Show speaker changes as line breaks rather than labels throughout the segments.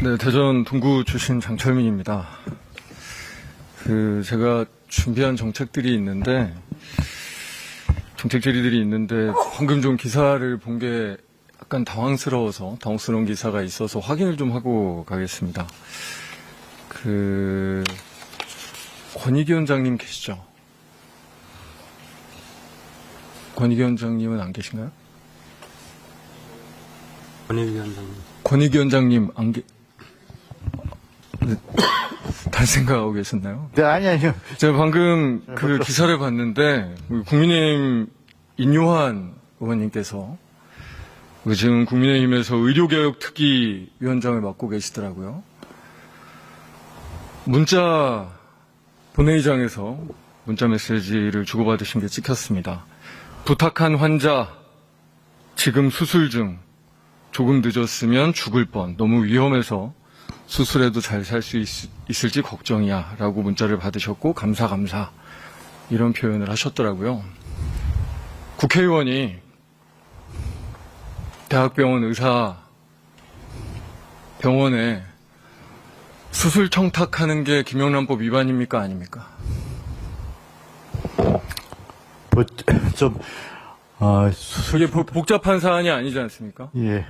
네, 대전 동구 출신 장철민입니다. 제가 준비한 정책 질의들이 있는데, 방금 좀 기사를 본 게 약간 당황스러운 기사가 있어서 확인을 좀 하고 가겠습니다. 권익위 원장님 계시죠? 권익위 원장님은 안 계신가요? 권익위 원장님 다른 생각하고 계셨나요?
네, 아니요.
제가 방금 그 기사를 봤는데, 국민의힘 인요한 의원님께서 지금 국민의힘에서 의료개혁 특위위원장을 맡고 계시더라고요. 본회의장에서 문자 메시지를 주고받으신 게 찍혔습니다. 부탁한 환자, 지금 수술 중, 조금 늦었으면 죽을 뻔, 너무 위험해서 수술해도 잘 살 수 있을지 걱정이야 라고 문자를 받으셨고 감사 이런 표현을 하셨더라고요. 국회의원이 대학병원 의사 병원에 수술 청탁하는 게 김영란법 위반입니까 아닙니까? 이게 복잡한 사안이 아니지 않습니까?
예.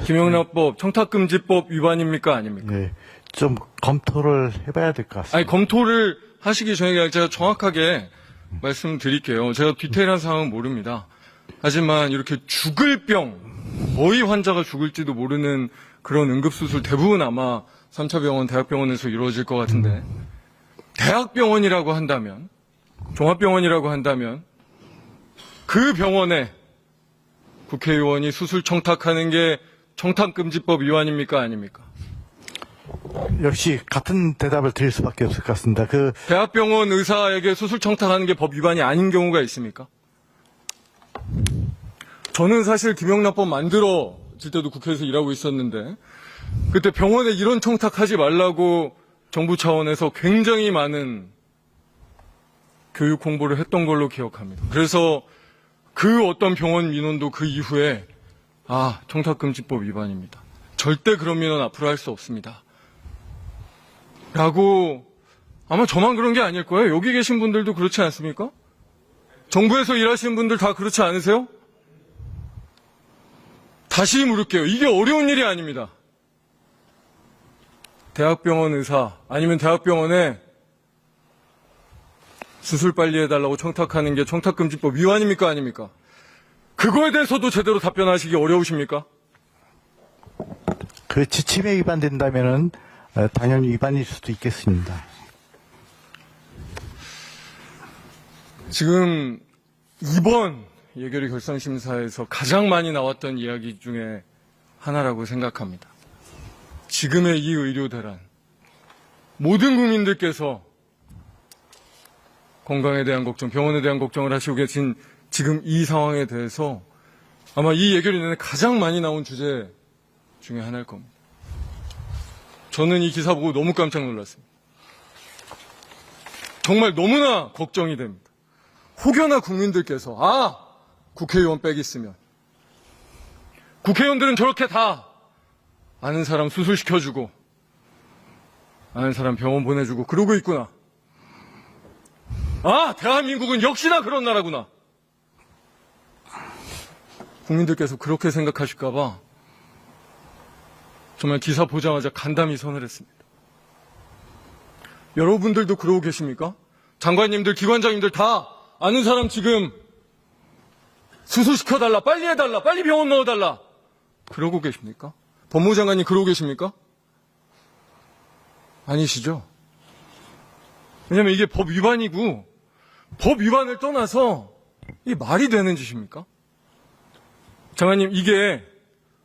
김영란법 청탁금지법 위반입니까 아닙니까?
예. 좀 검토를 해봐야 될 것 같습니다.
아니, 검토를 하시기 전에 제가 정확하게 말씀드릴게요. 제가 디테일한 상황은 모릅니다. 하지만 이렇게 거의 환자가 죽을지도 모르는 그런 응급수술 대부분 아마 3차 병원, 대학병원에서 이루어질 것 같은데, 대학병원이라고 한다면, 종합병원이라고 한다면, 그 병원에 국회의원이 수술 청탁하는 게 청탁금지법 위반입니까 아닙니까?
역시 같은 대답을 드릴 수밖에 없을 것 같습니다.
대학병원 의사에게 수술 청탁하는 게 법 위반이 아닌 경우가 있습니까? 저는 사실 김영란법 만들어질 때도 국회에서 일하고 있었는데, 그때 병원에 이런 청탁하지 말라고 정부 차원에서 굉장히 많은 교육 홍보를 했던 걸로 기억합니다. 그래서 그 어떤 병원 민원도 그 이후에 청탁금지법 위반입니다. 절대 그런 민원 앞으로 할 수 없습니다. 라고, 아마 저만 그런 게 아닐 거예요. 여기 계신 분들도 그렇지 않습니까? 정부에서 일하시는 분들 다 그렇지 않으세요? 다시 물을게요. 이게 어려운 일이 아닙니다. 대학병원 의사 아니면 대학병원에 수술 빨리 해달라고 청탁하는 게 청탁금지법 위반입니까 아닙니까? 그거에 대해서도 제대로 답변하시기 어려우십니까?
그 지침에 위반된다면은 당연히 위반일 수도 있겠습니다.
지금 이번 예결위 결선심사에서 가장 많이 나왔던 이야기 중에 하나라고 생각합니다. 지금의 이 의료 대란, 모든 국민들께서 건강에 대한 걱정, 병원에 대한 걱정을 하시고 계신 지금 이 상황에 대해서 아마 이 예결위 내내 가장 많이 나온 주제 중에 하나일 겁니다. 저는 이 기사 보고 너무 깜짝 놀랐습니다. 정말 너무나 걱정이 됩니다. 혹여나 국민들께서 국회의원 빽 있으면 국회의원들은 저렇게 다 아는 사람 수술시켜주고 아는 사람 병원 보내주고 그러고 있구나. 대한민국은 역시나 그런 나라구나. 국민들께서 그렇게 생각하실까봐 정말 기사 보자마자 간담이 서늘했습니다. 여러분들도 그러고 계십니까? 장관님들, 기관장님들 다 아는 사람 지금 수술시켜달라, 빨리 해달라, 빨리 병원 넣어달라. 그러고 계십니까? 법무장관님 그러고 계십니까? 아니시죠? 왜냐면 이게 법 위반이고, 법 위반을 떠나서 이게 말이 되는 짓입니까? 장관님,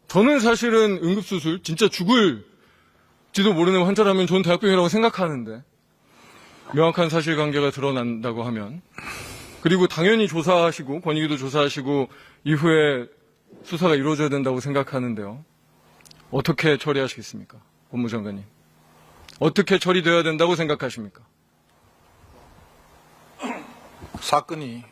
저는 사실은 응급수술, 진짜 죽을지도 모르는 환자라면 좋은 대학병이라고 생각하는데, 명확한 사실관계가 드러난다고 하면, 그리고 당연히 조사하시고, 권익위도 조사하시고, 이후에 수사가 이루어져야 된다고 생각하는데요. 어떻게 처리하시겠습니까? 법무장관님. 어떻게 처리되어야 된다고 생각하십니까?
사건이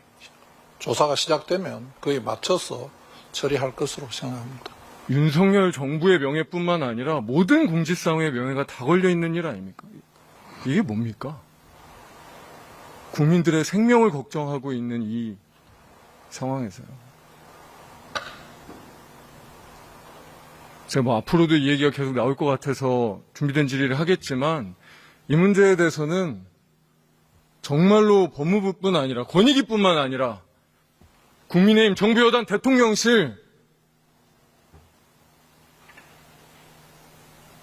조사가 시작되면 그에 맞춰서 처리할 것으로 생각합니다.
윤석열 정부의 명예뿐만 아니라 모든 공직사회의 명예가 다 걸려있는 일 아닙니까? 이게 뭡니까? 국민들의 생명을 걱정하고 있는 이 상황에서요. 제가 뭐 앞으로도 이 얘기가 계속 나올 것 같아서 준비된 질의를 하겠지만 이 문제에 대해서는 정말로 법무부뿐 아니라 권익위뿐만 아니라 국민의힘 정부여당 대통령실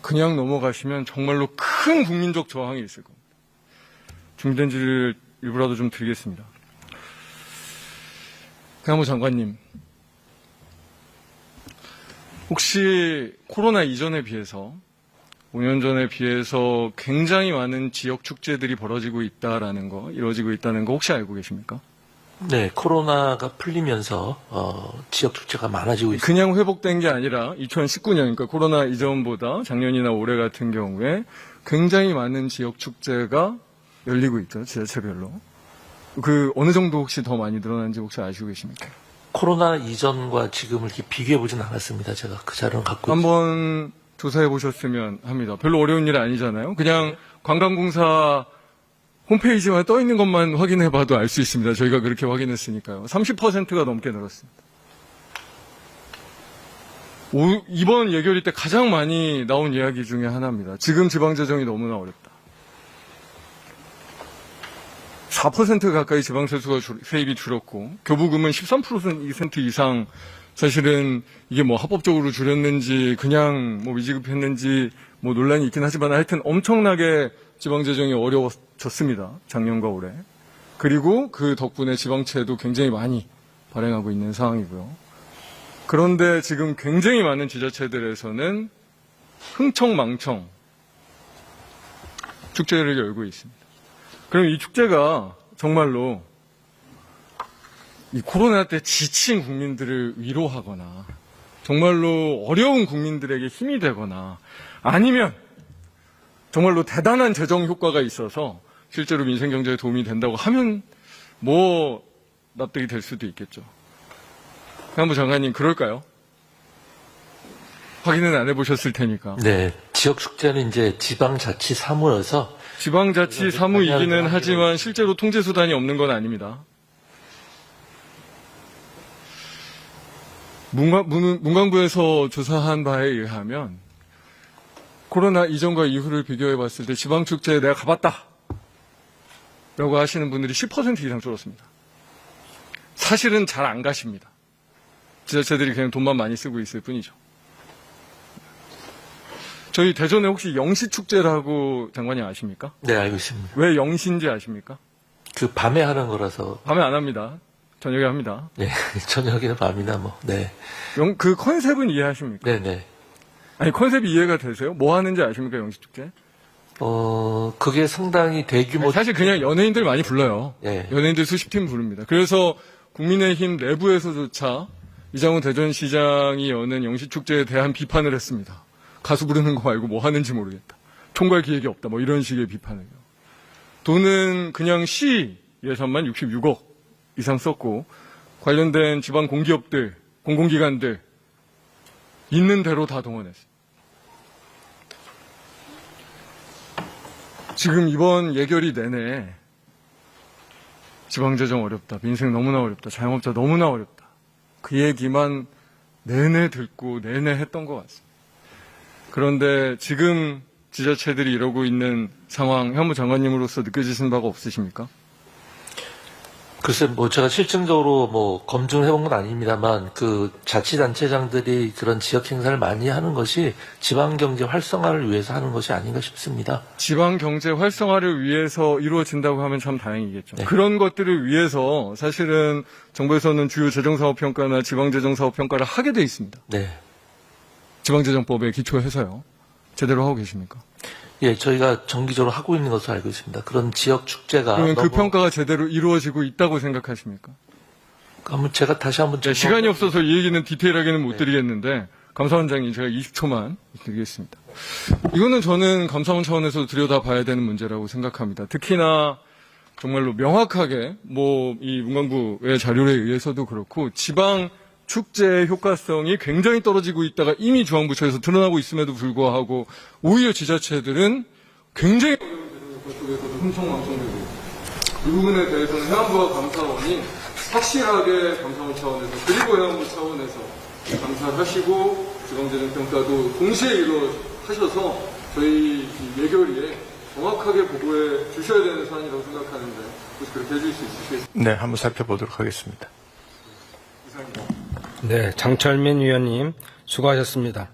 그냥 넘어가시면 정말로 큰 국민적 저항이 있을 겁니다. 준비된 질의를 일부라도 좀 드리겠습니다. 강한무 장관님, 혹시 코로나 이전에 비해서 5년 전에 비해서 굉장히 많은 지역 축제들이 벌어지고 있다라는 거, 이루어지고 있다는 거 혹시 알고 계십니까?
네, 코로나가 풀리면서 지역 축제가 많아지고 있습니다.
그냥 회복된 게 아니라 2019년, 그러니까 코로나 이전보다 작년이나 올해 같은 경우에 굉장히 많은 지역 축제가 열리고 있죠, 지자체별로. 그 어느 정도 혹시 더 많이 늘어난지 혹시 아시고 계십니까?
코로나 이전과 지금을 이렇게 비교해 보진 않았습니다. 제가 그 자료는 갖고 있습니다.
한번 조사해 보셨으면 합니다. 별로 어려운 일 아니잖아요. 그냥 관광공사 홈페이지만 떠 있는 것만 확인해 봐도 알 수 있습니다. 저희가 그렇게 확인했으니까요. 30%가 넘게 늘었습니다. 이번 예결위 때 가장 많이 나온 이야기 중에 하나입니다. 지금 지방재정이 너무나 어렵다. 4% 가까이 지방세수가 세입이 줄었고 교부금은 13% 이상 사실은 이게 뭐 합법적으로 줄였는지 그냥 뭐 미지급했는지 뭐 논란이 있긴 하지만 하여튼 엄청나게 지방재정이 어려워졌습니다. 작년과 올해. 그리고 그 덕분에 지방채도 굉장히 많이 발행하고 있는 상황이고요. 그런데 지금 굉장히 많은 지자체들에서는 흥청망청 축제를 열고 있습니다. 그럼 이 축제가 정말로 이 코로나 때 지친 국민들을 위로하거나 정말로 어려운 국민들에게 힘이 되거나 아니면 정말로 대단한 재정 효과가 있어서 실제로 민생 경제에 도움이 된다고 하면 뭐 납득이 될 수도 있겠죠. 한무 장관님 그럴까요? 확인은 안 해보셨을 테니까.
네, 지역 축제는 이제 지방자치 사무여서
지방자치 사무이기는 하지만 실제로 통제 수단이 없는 건 아닙니다. 문광부에서 조사한 바에 의하면 코로나 이전과 이후를 비교해 봤을 때 지방축제에 내가 가봤다 라고 하시는 분들이 10% 이상 줄었습니다. 사실은 잘 안 가십니다. 지자체들이 그냥 돈만 많이 쓰고 있을 뿐이죠. 저희 대전에 혹시 영시축제라고 장관님 아십니까?
네, 알고 있습니다.
왜 영시인지 아십니까?
그 밤에 하는 거라서
밤에 안 합니다. 저녁에 합니다.
네, 저녁이나 밤이나 뭐 네.
그 컨셉은 이해하십니까?
네, 네.
아니 컨셉이 이해가 되세요? 뭐 하는지 아십니까 영시축제?
그게 상당히 대규모
사실 그냥 연예인들 많이 불러요.
네.
연예인들 수십 팀 부릅니다. 그래서 국민의힘 내부에서조차 이장훈 대전시장이 여는 영시축제에 대한 비판을 했습니다. 가수 부르는 거 말고 뭐 하는지 모르겠다. 총괄 기획이 없다. 뭐 이런 식의 비판을요. 돈은 그냥 시 예산만 66억 이상 썼고 관련된 지방 공기업들, 공공기관들 있는 대로 다 동원했어요. 지금 이번 예결위 내내 지방재정 어렵다, 민생 너무나 어렵다, 자영업자 너무나 어렵다. 그 얘기만 내내 듣고 내내 했던 것 같습니다. 그런데 지금 지자체들이 이러고 있는 상황, 현무 장관님으로서 느껴지시는 바가 없으십니까?
글쎄, 뭐 제가 실증적으로 뭐 검증을 해본 건 아닙니다만 그 자치단체장들이 그런 지역 행사를 많이 하는 것이 지방경제 활성화를 위해서 하는 것이 아닌가 싶습니다.
지방경제 활성화를 위해서 이루어진다고 하면 참 다행이겠죠.
네.
그런 것들을 위해서 사실은 정부에서는 주요 재정사업평가나 지방재정사업평가를 하게 돼 있습니다.
네.
지방재정법에 기초해서요. 제대로 하고 계십니까?
예, 저희가 정기적으로 하고 있는 것으로 알고 있습니다. 그런 지역 축제가
그러면 그
너무-
평가가 제대로 이루어지고 있다고 생각하십니까?
한번 제가 다시 한번
네, 시간이 없어서 이 얘기는 디테일하게는 못
네.
드리겠는데 감사원장님 제가 20초만 드리겠습니다. 이거는 저는 감사원 차원에서 들여다봐야 되는 문제라고 생각합니다. 특히나 정말로 명확하게 뭐 이 문광부의 자료에 의해서도 그렇고 지방 축제의 효과성이 굉장히 떨어지고 있다가 이미 중앙부처에서 드러나고 있음에도 불구하고 오히려 지자체들은 굉장히 그쪽에서도 흥청망청되고 이 부분에 대해서는 해안부와 감사원이 확실하게 감사원 차원에서 그리고 해안부 차원에서 감사를 하시고 지방재정평가도 동시에 하셔서 저희 이 예결위에 정확하게 보고해 주셔야 되는 사안이라고 생각하는데 혹시 그렇게 해줄 수 있으시겠습니까?
네, 한번 살펴보도록 하겠습니다.
이상입니다.
네, 장철민 위원님 수고하셨습니다.